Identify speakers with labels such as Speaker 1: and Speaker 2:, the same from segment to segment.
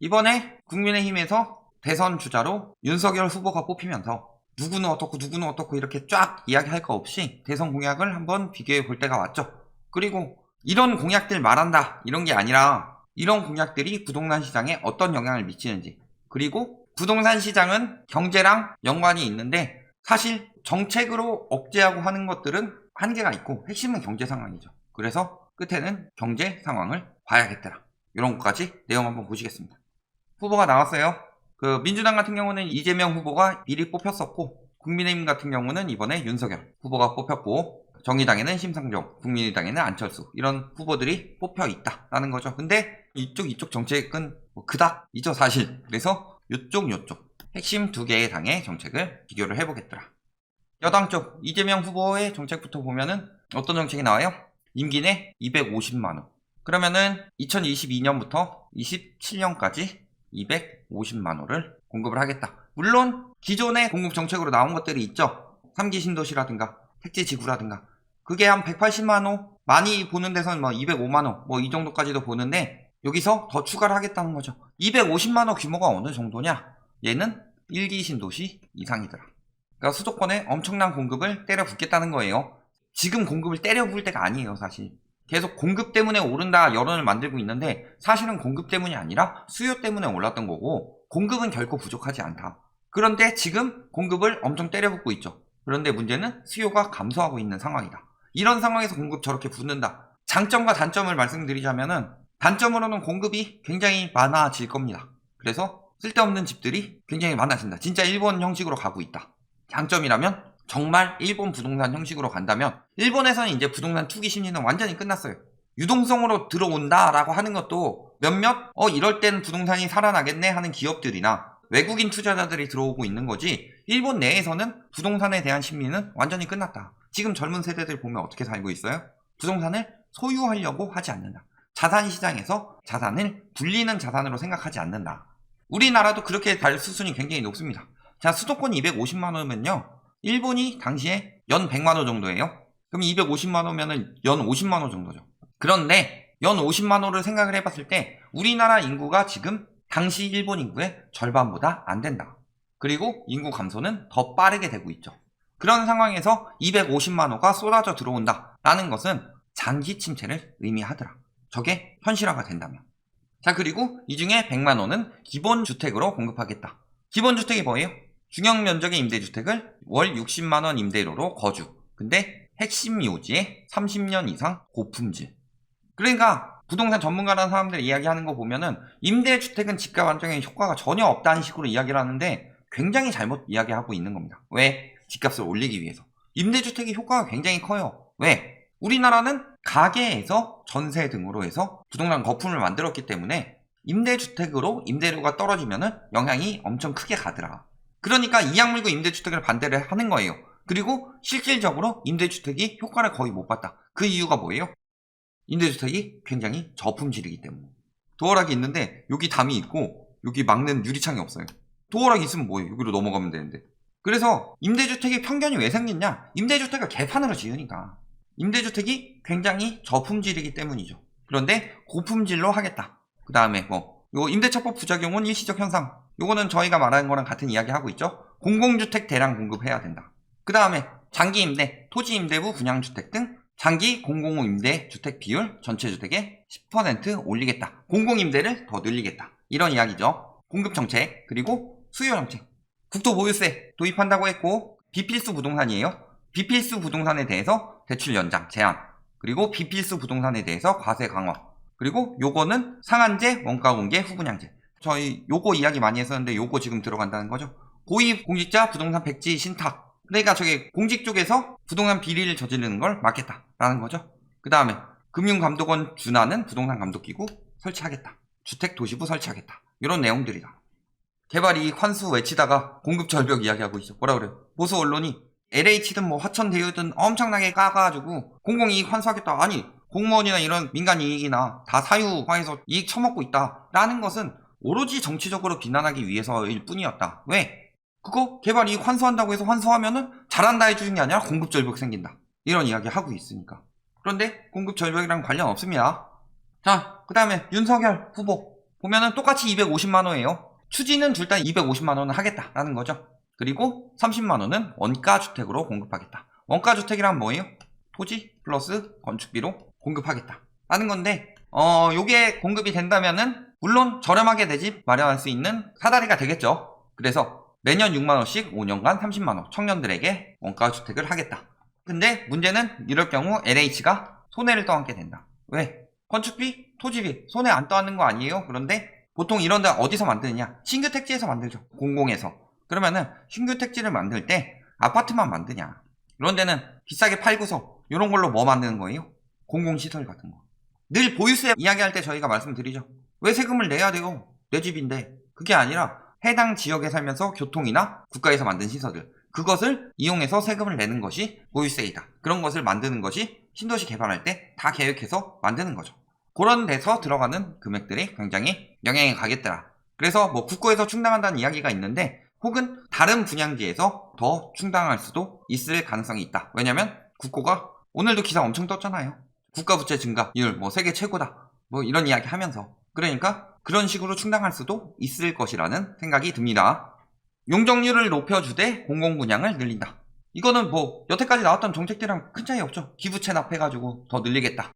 Speaker 1: 이번에 국민의힘에서 대선 주자로 윤석열 후보가 뽑히면서 누구는 어떻고 이렇게 쫙 이야기할 거 없이 대선 공약을 한번 비교해 볼 때가 왔죠. 그리고 이런 공약들 말한다 이런 게 아니라 이런 공약들이 부동산 시장에 어떤 영향을 미치는지, 그리고 부동산 시장은 경제랑 연관이 있는데 사실 정책으로 억제하고 하는 것들은 한계가 있고 핵심은 경제 상황이죠. 그래서 끝에는 경제 상황을 봐야겠더라. 이런 것까지 내용 한번 보시겠습니다. 후보가 나왔어요. 민주당 같은 경우는 이재명 후보가 미리 뽑혔었고, 국민의힘 같은 경우는 이번에 윤석열 후보가 뽑혔고, 정의당에는 심상정, 국민의당에는 안철수, 이런 후보들이 뽑혀 있다라는 거죠. 근데 이쪽 정책은 그닥이죠 사실. 그래서 요쪽 핵심 두 개의 당의 정책을 비교를 해보겠더라. 여당 쪽 이재명 후보의 정책부터 보면은 어떤 정책이 나와요? 임기 내 250만원. 그러면은 2022년부터 27년까지 250만원을 공급을 하겠다. 물론 기존의 공급 정책으로 나온 것들이 있죠. 3기 신도시라든가 택지지구라든가 그게 한 180만원, 많이 보는 데서는 205만원 이 정도까지도 보는데 여기서 더 추가를 하겠다는 거죠. 250만원 규모가 어느 정도냐? 얘는 1기 신도시 이상이더라. 그러니까 수도권에 엄청난 공급을 때려 붓겠다는 거예요. 지금 공급을 때려 부을 때가 아니에요 사실. 계속 공급 때문에 오른다 여론을 만들고 있는데 사실은 공급 때문이 아니라 수요 때문에 올랐던 거고, 공급은 결코 부족하지 않다. 그런데 지금 공급을 엄청 때려붓고 있죠. 그런데 문제는 수요가 감소하고 있는 상황이다. 이런 상황에서 공급 저렇게 붙는다. 장점과 단점을 말씀드리자면은 단점으로는 공급이 굉장히 많아질 겁니다. 그래서 쓸데없는 집들이 굉장히 많아진다. 진짜 일본 형식으로 가고 있다. 장점이라면 정말 일본 부동산 형식으로 간다면 일본에서는 이제 부동산 투기 심리는 완전히 끝났어요. 유동성으로 들어온다라고 하는 것도 몇몇 이럴 땐 부동산이 살아나겠네 하는 기업들이나 외국인 투자자들이 들어오고 있는 거지, 일본 내에서는 부동산에 대한 심리는 완전히 끝났다. 지금 젊은 세대들 보면 어떻게 살고 있어요? 부동산을 소유하려고 하지 않는다. 자산시장에서 자산을 불리는 자산으로 생각하지 않는다. 우리나라도 그렇게 갈 수순이 굉장히 높습니다. 자, 수도권 250만원이면요 일본이 당시에 연 100만원 정도예요. 그럼 250만원면은 연 50만원 정도죠. 그런데 연 50만원을 생각을 해봤을 때 우리나라 인구가 지금 당시 일본 인구의 절반보다 안 된다. 그리고 인구 감소는 더 빠르게 되고 있죠. 그런 상황에서 250만원가 쏟아져 들어온다 라는 것은 장기 침체를 의미하더라. 저게 현실화가 된다면. 자, 그리고 이 중에 100만원은 기본주택으로 공급하겠다. 기본주택이 뭐예요? 중형 면적의 임대주택을 월 60만원 임대료로 거주. 근데 핵심 요지에 30년 이상 고품질. 그러니까 부동산 전문가라는 사람들이 이야기하는 거 보면은 임대주택은 집값 안정에 효과가 전혀 없다는 식으로 이야기를 하는데 굉장히 잘못 이야기하고 있는 겁니다. 왜? 집값을 올리기 위해서. 임대주택이 효과가 굉장히 커요. 왜? 우리나라는 가계에서 전세 등으로 해서 부동산 거품을 만들었기 때문에 임대주택으로 임대료가 떨어지면은 영향이 엄청 크게 가더라. 그러니까 이악물고 임대주택을 반대를 하는 거예요. 그리고 실질적으로 임대주택이 효과를 거의 못 봤다. 그 이유가 뭐예요? 임대주택이 굉장히 저품질이기 때문에. 도어락이 있는데 여기 담이 있고 여기 막는 유리창이 없어요. 도어락이 있으면 뭐예요? 여기로 넘어가면 되는데. 그래서 임대주택의 편견이 왜 생겼냐? 임대주택을 개판으로 지으니까. 임대주택이 굉장히 저품질이기 때문이죠. 그런데 고품질로 하겠다. 그 다음에 요 임대차법 부작용은 일시적 현상. 요거는 저희가 말하는 거랑 같은 이야기 하고 있죠. 공공주택 대량 공급해야 된다. 그 다음에 장기 임대, 토지 임대부 분양주택 등 장기 공공임대 주택 비율 전체 주택의 10% 올리겠다. 공공임대를 더 늘리겠다. 이런 이야기죠. 공급정책, 그리고 수요정책. 국토보유세 도입한다고 했고 비필수 부동산이에요. 비필수 부동산에 대해서 대출 연장 제한, 그리고 비필수 부동산에 대해서 과세 강화, 그리고 요거는 상한제, 원가공개, 후분양제. 저희 요거 이야기 많이 했었는데 요거 지금 들어간다는 거죠. 고위공직자 부동산 백지 신탁. 그러니까 저게 공직 쪽에서 부동산 비리를 저지르는 걸 막겠다라는 거죠. 그 다음에 금융감독원 준하는 부동산 감독기구 설치하겠다. 주택도시부 설치하겠다. 이런 내용들이다. 개발이익 환수 외치다가 공급 절벽 이야기하고 있어. 뭐라 그래요? 보수 언론이 LH든 화천대유든 엄청나게 까가지고 공공이익 환수하겠다. 아니, 공무원이나 이런 민간이익이나 다 사유화해서 이익 처먹고 있다라는 것은 오로지 정치적으로 비난하기 위해서일 뿐이었다. 왜? 그거 개발이익 환수한다고 해서 환수하면은 잘한다 해주는 게 아니라 공급절벽 생긴다. 이런 이야기 하고 있으니까. 그런데 공급절벽이랑 관련 없습니다. 자, 그 다음에 윤석열 후보. 보면은 똑같이 250만원이에요. 추진은 둘 다 250만원은 하겠다라는 거죠. 그리고 30만원은 원가주택으로 공급하겠다. 원가주택이란 뭐예요? 토지 플러스 건축비로 공급하겠다 라는 건데, 요게 공급이 된다면은 물론 저렴하게 내 집 마련할 수 있는 사다리가 되겠죠. 그래서 매년 6만원씩 5년간 30만원 청년들에게 원가주택을 하겠다. 근데 문제는 이럴 경우 LH가 손해를 떠안게 된다. 왜? 건축비, 토지비 손해 안 떠안는 거 아니에요? 그런데 보통 이런 데 어디서 만드느냐? 신규 택지에서 만들죠. 공공에서. 그러면은 신규 택지를 만들 때 아파트만 만드냐? 이런 데는 비싸게 팔고서 이런 걸로 뭐 만드는 거예요? 공공시설 같은 거. 늘 보유세 이야기할 때 저희가 말씀드리죠. 왜 세금을 내야 돼요? 내 집인데. 그게 아니라 해당 지역에 살면서 교통이나 국가에서 만든 시설들, 그것을 이용해서 세금을 내는 것이 보유세이다. 그런 것을 만드는 것이 신도시 개발할 때 다 계획해서 만드는 거죠. 그런 데서 들어가는 금액들이 굉장히 영향이 가겠더라. 그래서 뭐 국고에서 충당한다는 이야기가 있는데, 혹은 다른 분양지에서 더 충당할 수도 있을 가능성이 있다. 왜냐면 국고가 오늘도 기사 엄청 떴잖아요. 국가부채 증가율 뭐 세계 최고다, 뭐 이런 이야기 하면서. 그러니까 그런 식으로 충당할 수도 있을 것이라는 생각이 듭니다. 용적률을 높여주되 공공분양을 늘린다. 이거는 뭐 여태까지 나왔던 정책들이랑 큰 차이 없죠. 기부 체납해가지고 더 늘리겠다.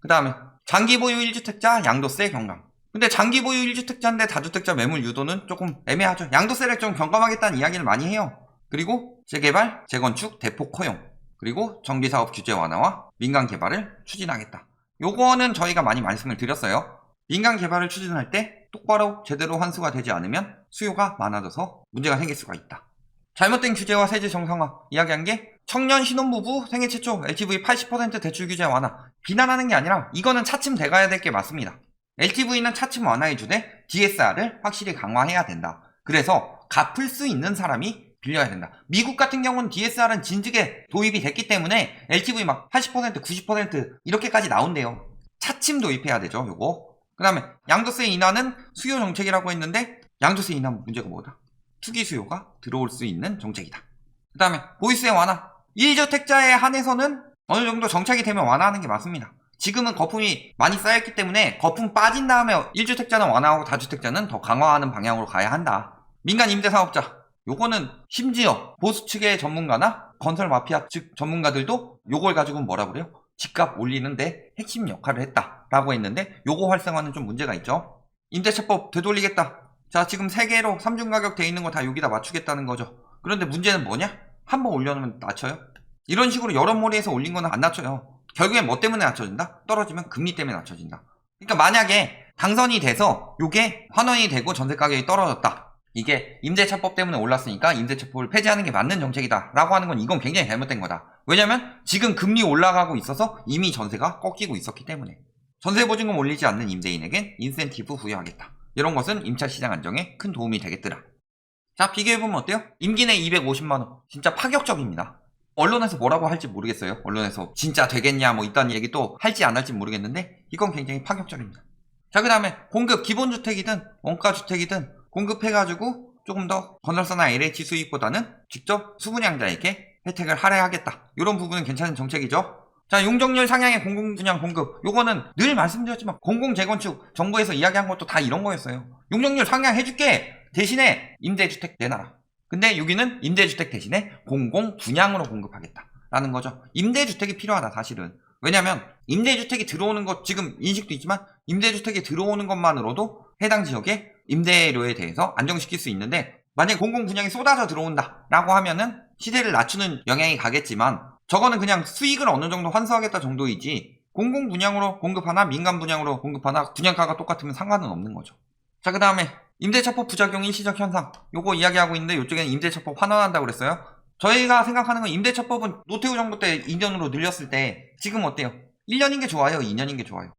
Speaker 1: 그 다음에 장기보유 1주택자 양도세 경감. 근데 장기보유 1주택자인데 다주택자 매물 유도는 조금 애매하죠. 양도세를 좀 경감하겠다는 이야기를 많이 해요. 그리고 재개발, 재건축, 대폭 허용, 그리고 정비사업 규제 완화와 민간 개발을 추진하겠다. 요거는 저희가 많이 말씀을 드렸어요. 민간 개발을 추진할 때 똑바로 제대로 환수가 되지 않으면 수요가 많아져서 문제가 생길 수가 있다. 잘못된 규제와 세제 정상화 이야기한 게 청년 신혼부부 생애 최초 LTV 80% 대출 규제 완화. 비난하는 게 아니라 이거는 차츰 돼가야 될 게 맞습니다. LTV는 차츰 완화해주되 DSR을 확실히 강화해야 된다. 그래서 갚을 수 있는 사람이 빌려야 된다. 미국 같은 경우는 DSR은 진즉에 도입이 됐기 때문에 LTV 막 80% 90% 이렇게까지 나온대요. 차츰 도입해야 되죠. 요거. 그 다음에 양도세 인하는 수요 정책이라고 했는데, 양도세 인하 문제가 뭐다? 투기 수요가 들어올 수 있는 정책이다. 그 다음에 보유세 완화. 1주택자에 한해서는 어느 정도 정착이 되면 완화하는 게 맞습니다. 지금은 거품이 많이 쌓였기 때문에 거품 빠진 다음에 1주택자는 완화하고 다주택자는 더 강화하는 방향으로 가야 한다. 민간 임대사업자. 요거는 심지어 보수 측의 전문가나 건설 마피아 측 전문가들도 요걸 가지고 뭐라 그래요? 집값 올리는데 핵심 역할을 했다라고 했는데, 요거 활성화는 좀 문제가 있죠. 임대차법 되돌리겠다. 자, 지금 3개로 3중 가격 돼 있는 거 다 여기다 맞추겠다는 거죠. 그런데 문제는 뭐냐? 한번 올려놓으면 낮춰요? 이런 식으로 여러모리에서 올린 거는 안 낮춰요. 결국엔 뭐 때문에 낮춰진다? 떨어지면 금리 때문에 낮춰진다. 그러니까 만약에 당선이 돼서 요게 환원이 되고 전세 가격이 떨어졌다. 이게 임대차법 때문에 올랐으니까 임대차법을 폐지하는 게 맞는 정책이다 라고 하는 건 이건 굉장히 잘못된 거다. 왜냐면 지금 금리 올라가고 있어서 이미 전세가 꺾이고 있었기 때문에. 전세보증금 올리지 않는 임대인에겐 인센티브 부여하겠다. 이런 것은 임차 시장 안정에 큰 도움이 되겠더라. 자, 비교해보면 어때요? 임기 내 250만원. 진짜 파격적입니다. 언론에서 뭐라고 할지 모르겠어요. 언론에서 진짜 되겠냐 뭐 이딴 얘기 또 할지 안 할지 모르겠는데, 이건 굉장히 파격적입니다. 자, 그 다음에 공급, 기본주택이든 원가주택이든 공급해가지고 조금 더 건설사나 LH 수익보다는 직접 수분양자에게 혜택을 할애하겠다. 이런 부분은 괜찮은 정책이죠. 자, 용적률 상향의 공공분양 공급. 요거는 늘 말씀드렸지만 공공재건축 정부에서 이야기한 것도 다 이런 거였어요. 용적률 상향해줄게. 대신에 임대주택 내놔라. 근데 여기는 임대주택 대신에 공공분양으로 공급하겠다라는 거죠. 임대주택이 필요하다 사실은. 왜냐면 임대주택이 들어오는 것, 지금 인식도 있지만 임대주택이 들어오는 것만으로도 해당 지역의 임대료에 대해서 안정시킬 수 있는데, 만약에 공공분양이 쏟아져 들어온다 라고 하면은 시세를 낮추는 영향이 가겠지만, 저거는 그냥 수익을 어느 정도 환수하겠다 정도이지, 공공분양으로 공급하나 민간분양으로 공급하나 분양가가 똑같으면 상관은 없는 거죠. 자, 그 다음에 임대차법 부작용 일시적 현상, 요거 이야기하고 있는데, 이쪽에는 임대차법 환원한다고 그랬어요. 저희가 생각하는 건 임대차법은 노태우 정부 때 2년으로 늘렸을 때 지금 어때요? 1년인 게 좋아요? 2년인 게 좋아요?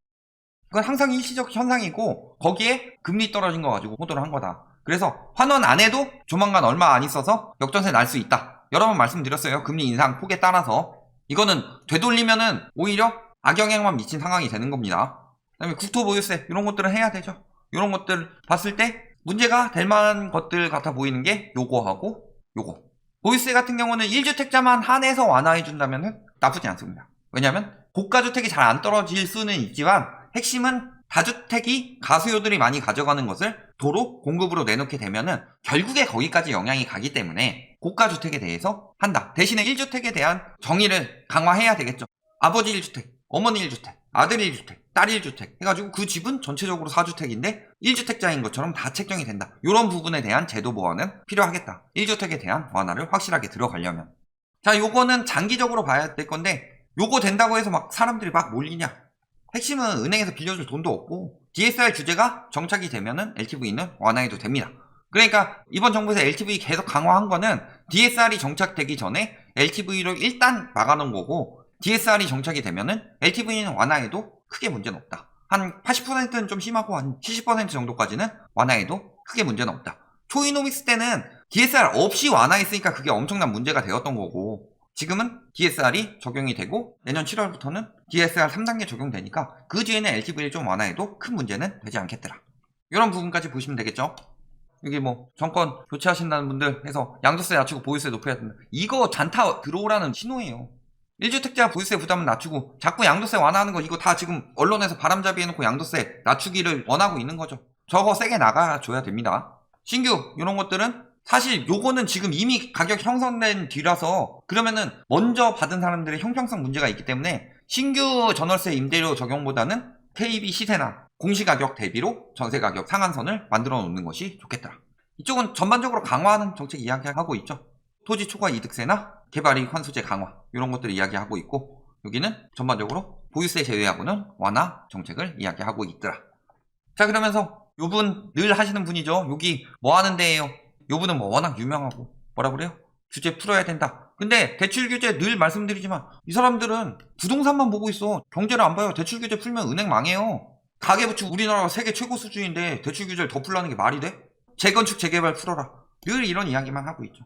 Speaker 1: 그건 항상 일시적 현상이고, 거기에 금리 떨어진 거 가지고 호도를 한 거다. 그래서 환원 안 해도 조만간 얼마 안 있어서 역전세 날 수 있다. 여러 번 말씀드렸어요. 금리 인상 폭에 따라서. 이거는 되돌리면은 오히려 악영향만 미친 상황이 되는 겁니다. 그 다음에 국토보유세 이런 것들은 해야 되죠. 이런 것들 봤을 때 문제가 될 만한 것들 같아 보이는 게 요거하고 요거. 보유세 같은 경우는 1주택자만 한해서 완화해준다면 나쁘지 않습니다. 왜냐면 고가주택이 잘 안 떨어질 수는 있지만 핵심은 다주택이 가수요들이 많이 가져가는 것을 도로 공급으로 내놓게 되면은 결국에 거기까지 영향이 가기 때문에 고가주택에 대해서 한다. 대신에 1주택에 대한 정의를 강화해야 되겠죠. 아버지 1주택, 어머니 1주택, 아들 1주택, 딸 1주택 해가지고 그 집은 전체적으로 4주택인데 1주택자인 것처럼 다 책정이 된다. 이런 부분에 대한 제도 보완은 필요하겠다. 1주택에 대한 완화를 확실하게 들어가려면. 자, 요거는 장기적으로 봐야 될 건데 요거 된다고 해서 막 사람들이 막 몰리냐? 핵심은 은행에서 빌려줄 돈도 없고 DSR 규제가 정착이 되면은 LTV는 완화해도 됩니다. 그러니까 이번 정부에서 LTV 계속 강화한 거는 DSR이 정착되기 전에 LTV를 일단 막아놓은 거고 DSR이 정착이 되면은 LTV는 완화해도 크게 문제는 없다. 한 80%는 좀 심하고 한 70% 정도까지는 완화해도 크게 문제는 없다. 초이노믹스 때는 DSR 없이 완화했으니까 그게 엄청난 문제가 되었던 거고 지금은 DSR이 적용이 되고 내년 7월부터는 DSR 3단계 적용되니까 그 뒤에는 LTV를 좀 완화해도 큰 문제는 되지 않겠더라. 이런 부분까지 보시면 되겠죠. 여기 뭐 정권 교체하신다는 분들 해서 양도세 낮추고 보유세 높여야 된다. 이거 잔타 들어오라는 신호예요. 1주택자 보유세 부담을 낮추고 자꾸 양도세 완화하는 거 이거 다 지금 언론에서 바람잡이 해놓고 양도세 낮추기를 원하고 있는 거죠. 저거 세게 나가줘야 됩니다. 신규 이런 것들은 사실 요거는 지금 이미 가격 형성된 뒤라서 그러면은 먼저 받은 사람들의 형평성 문제가 있기 때문에 신규 전월세 임대료 적용보다는 KB 시세나 공시가격 대비로 전세가격 상한선을 만들어 놓는 것이 좋겠더라. 이쪽은 전반적으로 강화하는 정책 이야기하고 있죠. 토지 초과 이득세나 개발이익 환수제 강화 이런 것들을 이야기하고 있고 여기는 전반적으로 보유세 제외하고는 완화 정책을 이야기하고 있더라. 자, 그러면서 요분 늘 하시는 분이죠. 여기 뭐 하는 데예요? 요분은 뭐 워낙 유명하고 뭐라 그래요? 규제 풀어야 된다. 근데 대출 규제 늘 말씀드리지만 이 사람들은 부동산만 보고 있어. 경제를 안 봐요. 대출 규제 풀면 은행 망해요. 가계부채 우리나라가 세계 최고 수준인데 대출 규제를 더 풀라는 게 말이 돼? 재건축 재개발 풀어라. 늘 이런 이야기만 하고 있죠.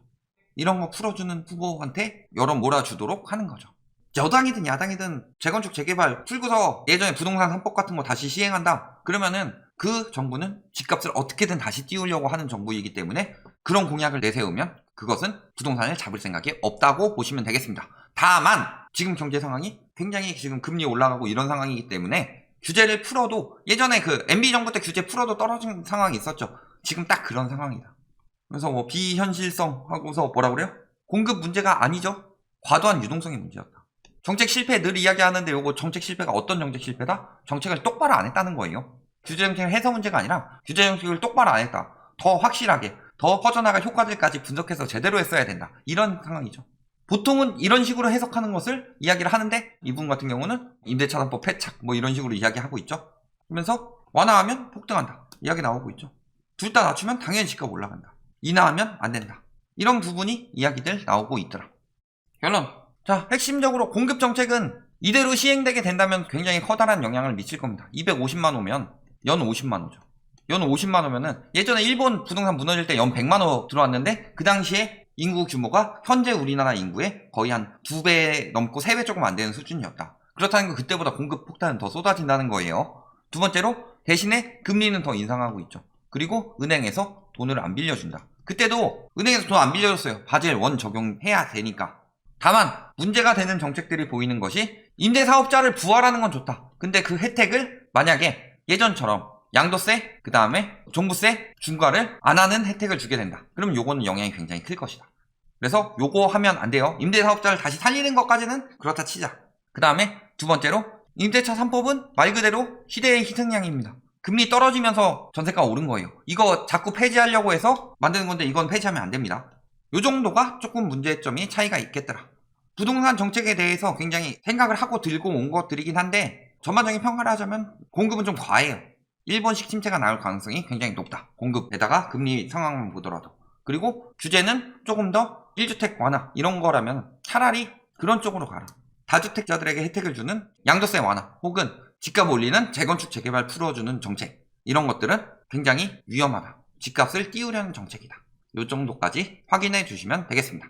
Speaker 1: 이런 거 풀어주는 후보한테 여러 몰아주도록 하는 거죠. 여당이든 야당이든 재건축 재개발 풀고서 예전에 부동산 3법 같은 거 다시 시행한다. 그러면은 그 정부는 집값을 어떻게든 다시 띄우려고 하는 정부이기 때문에 그런 공약을 내세우면 그것은 부동산을 잡을 생각이 없다고 보시면 되겠습니다. 다만 지금 경제 상황이 굉장히 지금 금리 올라가고 이런 상황이기 때문에 규제를 풀어도 예전에 그 MB 정부 때 규제 풀어도 떨어진 상황이 있었죠. 지금 딱 그런 상황이다. 그래서 뭐 비현실성 하고서 뭐라 그래요? 공급 문제가 아니죠. 과도한 유동성의 문제였다. 정책 실패 늘 이야기하는데 요거 정책 실패가 어떤 정책 실패다? 정책을 똑바로 안 했다는 거예요. 규제 정책 해서 문제가 아니라 규제 정책을 똑바로 안 했다. 더 확실하게 더 퍼져나갈 효과들까지 분석해서 제대로 했어야 된다. 이런 상황이죠. 보통은 이런 식으로 해석하는 것을 이야기를 하는데 이분 같은 경우는 임대차 3법 폐착 뭐 이런 식으로 이야기하고 있죠. 그러면서 완화하면 폭등한다. 이야기 나오고 있죠. 둘 다 낮추면 당연히 집값 올라간다. 인하하면 안 된다. 이런 부분이 이야기들 나오고 있더라. 결론. 자, 핵심적으로 공급 정책은 이대로 시행되게 된다면 굉장히 커다란 영향을 미칠 겁니다. 250만 호면 연 50만 호죠. 연 50만 호면은 예전에 일본 부동산 무너질 때 연 100만 호 들어왔는데 그 당시에 인구 규모가 현재 우리나라 인구의 거의 한 2배 넘고 3배 조금 안 되는 수준이었다. 그렇다는 건 그때보다 공급 폭탄은 더 쏟아진다는 거예요. 두 번째로 대신에 금리는 더 인상하고 있죠. 그리고 은행에서 돈을 안 빌려준다. 그때도 은행에서 돈 안 빌려줬어요. 바젤 1 적용해야 되니까. 다만 문제가 되는 정책들이 보이는 것이 임대사업자를 부활하는 건 좋다. 근데 그 혜택을 만약에 예전처럼 양도세, 그 다음에 종부세, 중과를 안 하는 혜택을 주게 된다. 그럼 요거는 영향이 굉장히 클 것이다. 그래서 요거 하면 안 돼요. 임대사업자를 다시 살리는 것까지는 그렇다 치자. 그 다음에 두 번째로 임대차 3법은 말 그대로 시대의 희생양입니다. 금리 떨어지면서 전세가 오른 거예요. 이거 자꾸 폐지하려고 해서 만드는 건데 이건 폐지하면 안 됩니다. 요 정도가 조금 문제점이 차이가 있겠더라. 부동산 정책에 대해서 굉장히 생각을 하고 들고 온 것들이긴 한데 전반적인 평가를 하자면 공급은 좀 과해요. 일본식 침체가 나올 가능성이 굉장히 높다. 공급에다가 금리 상황만 보더라도. 그리고 규제는 조금 더 1주택 완화 이런 거라면 차라리 그런 쪽으로 가라. 다주택자들에게 혜택을 주는 양도세 완화 혹은 집값 올리는 재건축 재개발 풀어주는 정책 이런 것들은 굉장히 위험하다. 집값을 띄우려는 정책이다. 이 정도까지 확인해 주시면 되겠습니다.